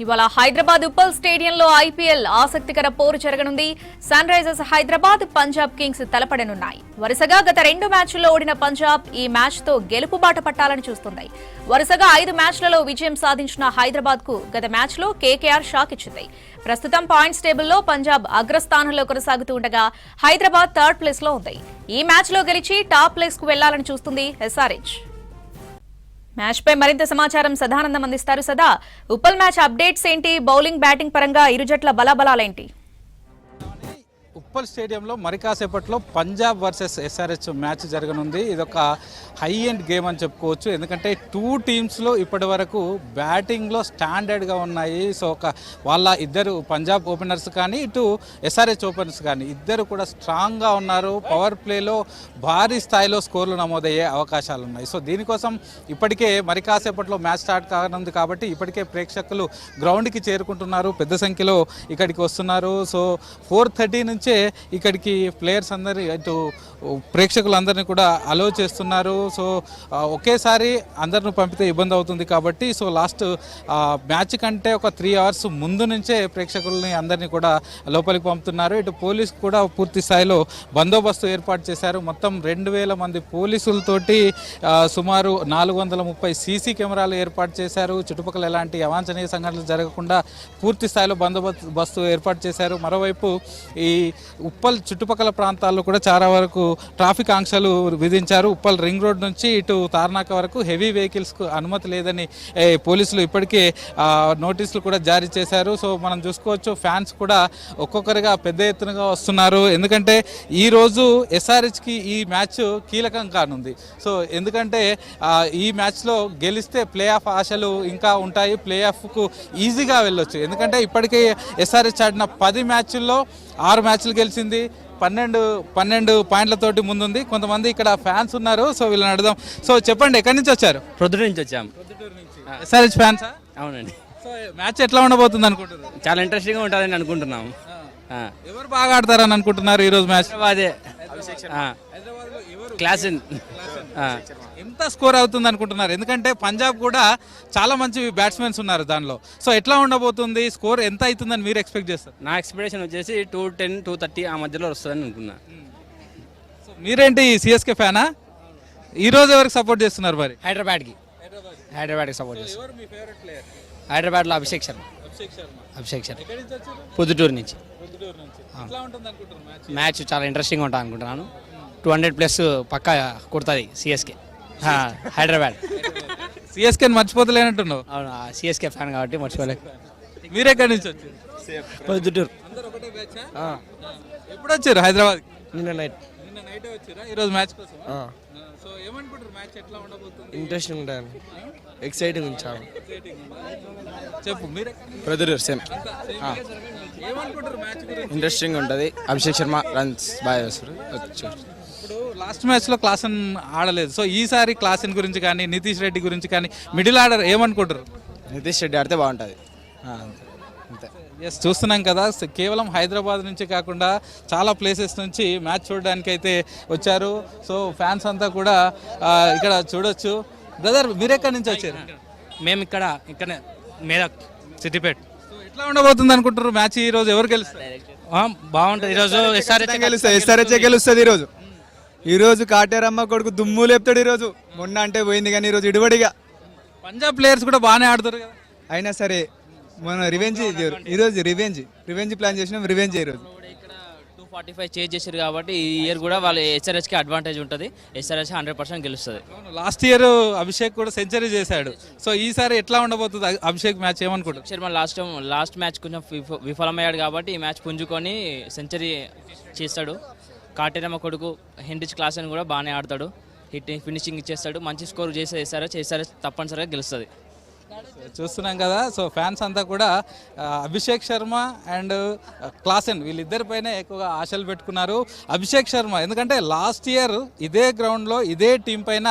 ఇవాళ హైదరాబాద్ ఉప్పల్ స్టేడియంలో ఐపీఎల్ ఆసక్తికర పోరు జరగనుంది. Sunrisers Hyderabad, Punjab Kings తలపడనున్నాయి. వరుసగా గత 2 మ్యాచ్ల్లో ఓడిన పంజాబ్ ఈ మ్యాచ్ తో గెలుపు బాట పట్టాలని చూస్తుంది. వరుసగా 5 మ్యాచ్లలో విజయం సాధించిన హైదరాబాద్ కు గత మ్యాచ్ లో కేకేఆర్ షాక్ ఇచ్చింది. ప్రస్తుతం పాయింట్స్ టేబుల్లో పంజాబ్ అగ్రస్థానంలో కొనసాగుతూ ఉండగా హైదరాబాద్ థర్డ్ ప్లేస్ లో ఉంది. ఈ మ్యాచ్ లో గెలిచి టాప్ ప్లేస్ కు వెళ్లాలని చూస్తుంది ఎస్ఆర్హెచ్. మ్యాచ్ పై మరింత సమాచారం సదానందం అందిస్తారు. సదా, ఉప్పల్ మ్యాచ్ అప్డేట్స్ ఏంటి? బౌలింగ్, బ్యాటింగ్ పరంగా ఇరు జట్ల బలాబలాలేంటి? ఉప్పల్ స్టేడియంలో మరి కాసేపట్లో పంజాబ్ వర్సెస్ ఎస్ఆర్హెచ్ మ్యాచ్ జరగనుంది. ఇదొక హై ఎండ్ గేమ్ అని చెప్పుకోవచ్చు. ఎందుకంటే 2 టీమ్స్లో ఇప్పటి వరకు బ్యాటింగ్లో స్టాండర్డ్గా ఉన్నాయి. సో వాళ్ళ ఇద్దరు పంజాబ్ ఓపెనర్స్ కానీ ఇటు ఎస్ఆర్హెచ్ ఓపెనర్స్ కానీ ఇద్దరు కూడా స్ట్రాంగ్గా ఉన్నారు. పవర్ ప్లేలో భారీ స్థాయిలో స్కోర్లు నమోదయ్యే అవకాశాలు ఉన్నాయి. సో దీనికోసం ఇప్పటికే మరి కాసేపట్లో మ్యాచ్ స్టార్ట్ కానుంది కాబట్టి ఇప్పటికే ప్రేక్షకులు గ్రౌండ్కి చేరుకుంటున్నారు, పెద్ద సంఖ్యలో ఇక్కడికి వస్తున్నారు. సో 4:30 నుంచే ఇక్కడికి ప్లేయర్స్ అందరి ఇటు ప్రేక్షకులందరినీ కూడా అలో చేస్తున్నారు. సో ఒకేసారి అందరిని పంపితే ఇబ్బంది అవుతుంది కాబట్టి సో లాస్ట్ మ్యాచ్ కంటే ఒక 3 అవర్స్ ముందు నుంచే ప్రేక్షకుల్ని అందరినీ కూడా లోపలికి పంపుతున్నారు. ఇటు పోలీసు కూడా పూర్తి స్థాయిలో బందోబస్తు ఏర్పాటు చేశారు. మొత్తం 2000 మంది పోలీసులతోటి సుమారు 430 సీసీ కెమెరాలు ఏర్పాటు చేశారు. చుట్టుపక్కల ఎలాంటి అవాంఛనీయ సంఘటనలు జరగకుండా పూర్తి స్థాయిలో బందోబస్తు ఏర్పాటు చేశారు. మరోవైపు ఈ ఉప్పల్ చుట్టుపక్కల ప్రాంతాల్లో కూడా చాలా వరకు ట్రాఫిక్ ఆంక్షలు విధించారు. ఉప్పల్ రింగ్ రోడ్ నుంచి ఇటు తార్నాక వరకు హెవీ వెహికల్స్కు అనుమతి లేదని పోలీసులు ఇప్పటికే నోటీసులు కూడా జారీ చేశారు. సో మనం చూసుకోవచ్చు, ఫ్యాన్స్ కూడా ఒక్కొక్కరిగా పెద్ద ఎత్తునగా వస్తున్నారు. ఎందుకంటే ఈరోజు ఎస్ఆర్హెచ్కి ఈ మ్యాచ్ కీలకం కానుంది. సో ఎందుకంటే ఈ మ్యాచ్లో గెలిస్తే ప్లే ఆఫ్ ఆశలు ఇంకా ఉంటాయి. ప్లే ఆఫ్కు ఈజీగా వెళ్ళొచ్చు. ఎందుకంటే ఇప్పటికే ఎస్ఆర్హెచ్ ఆడిన 10 మ్యాచ్ల్లో 6 మ్యాచ్లు గెలిచింది, 12 పాయింట్లతోటి ముందుంది. కొంతమంది ఇక్కడ ఫ్యాన్స్ ఉన్నారు. సో వీళ్ళని అడుగుదాం. సో చెప్పండి, ఎక్కడి నుంచి వచ్చారు? ప్రొద్దుటూరు నుంచి వచ్చాము. ఎస్ఆర్హెచ్ ఫ్యాన్సా? అవునండి. సో మ్యాచ్ ఎట్లా ఉండబోతుంది అనుకుంటున్నారు? చాలా ఇంట్రెస్టింగ్గా ఉంటుందని అనుకుంటున్నాము. ఎవరు బాగా ఆడతారని అనుకుంటున్నారు ఈరోజు మ్యాచ్? అదే క్లాస్ ఎంత స్కోర్ అవుతుంది అనుకుంటున్నారు? ఎందుకంటే పంజాబ్ కూడా చాలా మంచి బ్యాట్స్మెన్స్ ఉన్నారు దానిలో. సో ఎట్లా ఉండబోతుంది, స్కోర్ ఎంత అవుతుందని మీరు ఎక్స్పెక్ట్ చేస్తారు? నా ఎక్స్పెక్టేషన్ వచ్చేసి 210, 230 ఆ మధ్యలో వస్తుందని అనుకున్నా. సో మీరేంటి సిఎస్కే ఫ్యానా? ఈరోజు ఎవరికి సపోర్ట్ చేస్తున్నారు మరి? హైదరాబాద్కి సపోర్ట్ చేస్తారు. హైదరాబాద్లో అభిషేక్ శర్మ. పొద్దుటూరు నుంచి. మ్యాచ్ చాలా ఇంట్రెస్టింగ్ ఉంటుంది అనుకుంటున్నాను. 200+ పక్కా కొడుతుంది సిఎస్కే. హైదరాబాద్ సిఎస్కే మర్చిపోతలేనట్టున్నావు. అవును, సిఎస్కే ఫ్యాన్ కాబట్టి మర్చిపోలేదు. మీరెక్కడి నుంచి వచ్చారు? పొద్దుటూరు. ఎప్పుడు వచ్చారు హైదరాబాద్? నిన్న నైట్ వచ్చారా ఈరోజు మ్యాచ్ కోసం? సో ఏమనుకుంటారు, మ్యాచ్ ఎట్లా ఉండబోతుంది? ఇంట్రెస్టింగ్ ఉంటుంది, ఎక్సైటింగ్ ఉంది చాలా. చెప్పు మీరు. పొద్దుటూరు సేమ్. ఏమనుకుంటారు మ్యాచ్ గురించి? ఇంట్రెస్టింగ్ ఉంటుంది. అభిషేక్ శర్మ రన్స్ బాగా చేస్తారు. ఇప్పుడు లాస్ట్ మ్యాచ్లో క్లాసన్ ఆడలేదు. సో ఈసారి క్లాసన్ గురించి కానీ నితీష్ రెడ్డి గురించి కానీ మిడిల్ ఆర్డర్ ఏమనుకుంటారు? నితీష్ రెడ్డి ఆడితే బాగుంటుంది అంతే. ఎస్, చూస్తున్నాం కదా, కేవలం హైదరాబాద్ నుంచి కాకుండా చాలా ప్లేసెస్ నుంచి మ్యాచ్ చూడడానికి అయితే వచ్చారు. సో ఫ్యాన్స్ అంతా కూడా ఇక్కడ చూడొచ్చు. బ్రదర్, మీరెక్కడి నుంచి వచ్చారు? మేము ఇక్కడనే మేదక్, సిద్దిపేట. సో ఎట్లా ఉండబోతుంది అనుకుంటారు మ్యాచ్? ఈ రోజు ఎవరు గెలుస్తారు? బాగుంటుంది. ఈరోజు ఎస్ఆర్హెచ్ గెలుస్తుంది. ఈరోజు కాటేరమ్మ కొడుకు దుమ్ము లేపుతాడు. ఈరోజు మొన్న అంటే పోయింది, కానీ ఈరోజు ఇడివడిగా పంజాబ్ ప్లేయర్స్ కూడా బాగానే ఆడుతారు కదా. అయినా సరే మన రివెంజ్ ఈరోజు రివెంజ్ ప్లాన్ చేసినాం. రివెంజ్ ఈరోజు 245 చేంజ్ చేశారు కాబట్టి ఈ ఇయర్ కూడా వాళ్ళు ఎస్ఆర్హెచ్కి అడ్వాంటేజ్ ఉంటుంది. ఎస్ఆర్హెచ్ 100% గెలుస్తుంది. లాస్ట్ ఇయర్ అభిషేక్ కూడా సెంచరీ చేశాడు. సో ఈసారి ఎట్లా ఉండబోతుంది అభిషేక్ మ్యాచ్ ఏమనుకుంటారు? శర్మ లాస్ట్ మ్యాచ్ కొంచెం విఫలమయ్యాడు కాబట్టి ఈ మ్యాచ్ పుంజుకొని సెంచరీ చేస్తాడు. కాటేరమ్మ కొడుకు హెన్రిచ్ క్లాసన్ కూడా బాగానే ఆడతాడు. ఫినిషింగ్ ఇచ్చేస్తాడు. మంచి స్కోర్ చేసే ఎస్ఆర్హెచ్ తప్పనిసరిగా గెలుస్తుంది. చూస్తున్నాం కదా. సో ఫ్యాన్స్ అంతా కూడా అభిషేక్ శర్మ అండ్ క్లాసెన్ వీళ్ళిద్దరిపైనే ఎక్కువగా ఆశలు పెట్టుకున్నారు. అభిషేక్ శర్మ ఎందుకంటే లాస్ట్ ఇయర్ ఇదే గ్రౌండ్లో ఇదే టీం పైన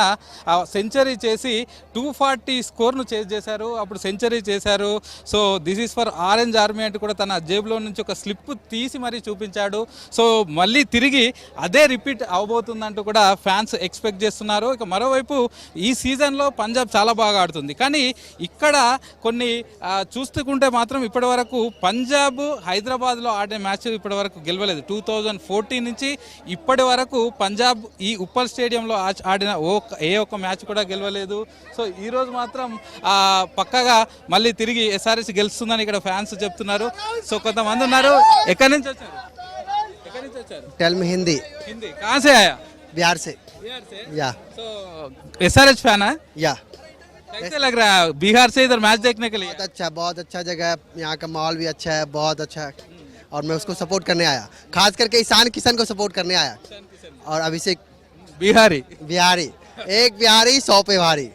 సెంచరీ చేసి 240 స్కోర్ను చేజ్ చేశారు. అప్పుడు సెంచరీ చేశారు. So this is for orange army అంటూ కూడా తన జేబులో నుంచి ఒక స్లిప్ తీసి మరీ చూపించాడు. సో మళ్ళీ తిరిగి అదే రిపీట్ అవబోతుందంటూ కూడా ఫ్యాన్స్ ఎక్స్పెక్ట్ చేస్తున్నారు. ఇక మరోవైపు ఈ సీజన్లో పంజాబ్ చాలా బాగా ఆడుతుంది, కానీ ఇక్కడ కొన్ని చూస్తుంటే మాత్రం ఇప్పటి వరకు పంజాబ్ హైదరాబాద్లో ఆడే మ్యాచ్ ఇప్పటి వరకు గెలవలేదు. 2014 నుంచి ఇప్పటి వరకు పంజాబ్ ఈ ఉప్పల్ స్టేడియంలో ఆడిన ఏ ఒక్క మ్యాచ్ కూడా గెలవలేదు. సో ఈరోజు మాత్రం పక్కగా మళ్ళీ తిరిగి ఎస్ఆర్హెచ్ గెలుస్తుందని ఇక్కడ ఫ్యాన్స్ చెప్తున్నారు. సో కొంతమంది ఉన్నారు. ఎక్కడి నుంచి వచ్చారు? टेल में हिंदी हिंदी कहाँ से आया? बिहार से या तो एसआरएच फैन है? या कैसे लग रहा है बिहार से इधर मैच देखने के लिए? बहुत अच्छा जगह है, यहाँ का माहौल भी अच्छा है, बहुत अच्छा है और मैं उसको सपोर्ट करने आया, खास करके ईशान किशन को सपोर्ट करने आया और अभिषेक बिहारी बिहारी, एक बिहारी 100 पे भारी।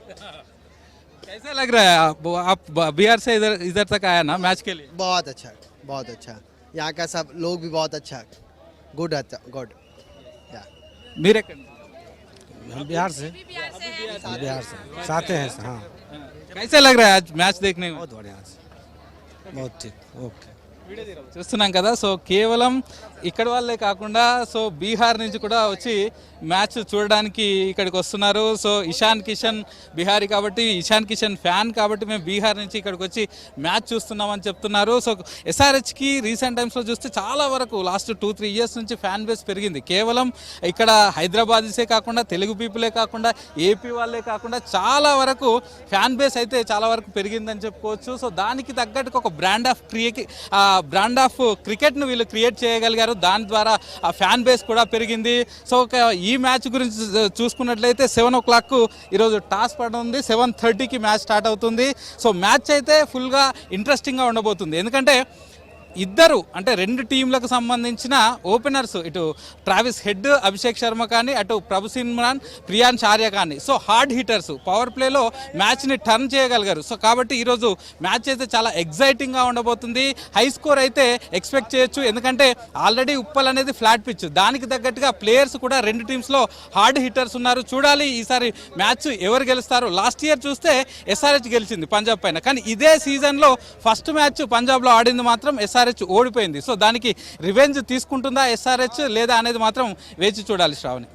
कैसे लग रहा है आप बिहार से इधर तक आया ना मैच के लिए? बहुत अच्छा यहाँ का सब लोग भी बहुत अच्छा, गुड गुड। मेरे हम बिहार से साथे हैं। हाँ कैसे लग रहा है आज मैच देखने में? बहुत बढ़िया से, बहुत ठीक, ओके। చూస్తున్నాం కదా. సో కేవలం ఇక్కడ వాళ్ళే కాకుండా సో బీహార్ నుంచి కూడా వచ్చి మ్యాచ్ చూడడానికి ఇక్కడికి వస్తున్నారు. సో ఇషాన్ కిషన్ బిహారీ కాబట్టి, ఇషాన్ కిషన్ ఫ్యాన్ కాబట్టి మేము బీహార్ నుంచి ఇక్కడికి వచ్చి మ్యాచ్ చూస్తున్నామని చెప్తున్నారు. సో ఎస్ఆర్హెచ్కి రీసెంట్ టైమ్స్లో చూస్తే చాలా వరకు లాస్ట్ 2-3 ఇయర్స్ నుంచి ఫ్యాన్ బేస్ పెరిగింది. కేవలం ఇక్కడ హైదరాబాదీసే కాకుండా, తెలుగు పీపులే కాకుండా, ఏపీ వాళ్ళే కాకుండా చాలా వరకు ఫ్యాన్ బేస్ అయితే చాలా వరకు పెరిగిందని చెప్పుకోవచ్చు. సో దానికి తగ్గట్టుకు ఒక బ్రాండ్ ఆఫ్ క్రికెట్ను వీళ్ళు క్రియేట్ చేయగలిగారు. దాని ద్వారా ఆ ఫ్యాన్ బేస్ కూడా పెరిగింది. సో ఈ మ్యాచ్ గురించి చూసుకున్నట్లయితే 7 o'clock ఈరోజు టాస్ పడుతుంది, 7:30కి మ్యాచ్ స్టార్ట్ అవుతుంది. సో మ్యాచ్ అయితే ఫుల్గా ఇంట్రెస్టింగ్గా ఉండబోతుంది. ఎందుకంటే ఇద్దరు అంటే 2 టీంలకు సంబంధించిన ఓపెనర్స్, ఇటు ట్రావిస్ హెడ్ అభిషేక్ శర్మ కానీ, అటు ప్రభు సిమ్రాన్ ప్రియాన్స్ ఆర్య కానీ, సో హార్డ్ హిట్టర్స్ పవర్ ప్లేలో మ్యాచ్ని టర్న్ చేయగలిగారు. సో కాబట్టి ఈరోజు మ్యాచ్ అయితే చాలా ఎగ్జైటింగ్గా ఉండబోతుంది. హై స్కోర్ అయితే ఎక్స్పెక్ట్ చేయొచ్చు. ఎందుకంటే ఆల్రెడీ ఉప్పల్ అనేది ఫ్లాట్ పిచ్, దానికి తగ్గట్టుగా ప్లేయర్స్ కూడా 2 టీమ్స్లో హార్డ్ హిట్టర్స్ ఉన్నారు. చూడాలి ఈసారి మ్యాచ్ ఎవరు గెలుస్తారు. లాస్ట్ ఇయర్ చూస్తే ఎస్ఆర్హెచ్ గెలిచింది పంజాబ్ పైన, కానీ ఇదే సీజన్లో ఫస్ట్ మ్యాచ్ పంజాబ్లో ఆడింది మాత్రం ఎస్ఆర్హెచ్ ఓడిపోయింది. సో దానికి రివెంజ్ తీసుకుంటుందా ఎస్ఆర్హెచ్ లేదా అనేది మాత్రం వేచి చూడాలి శ్రావణి.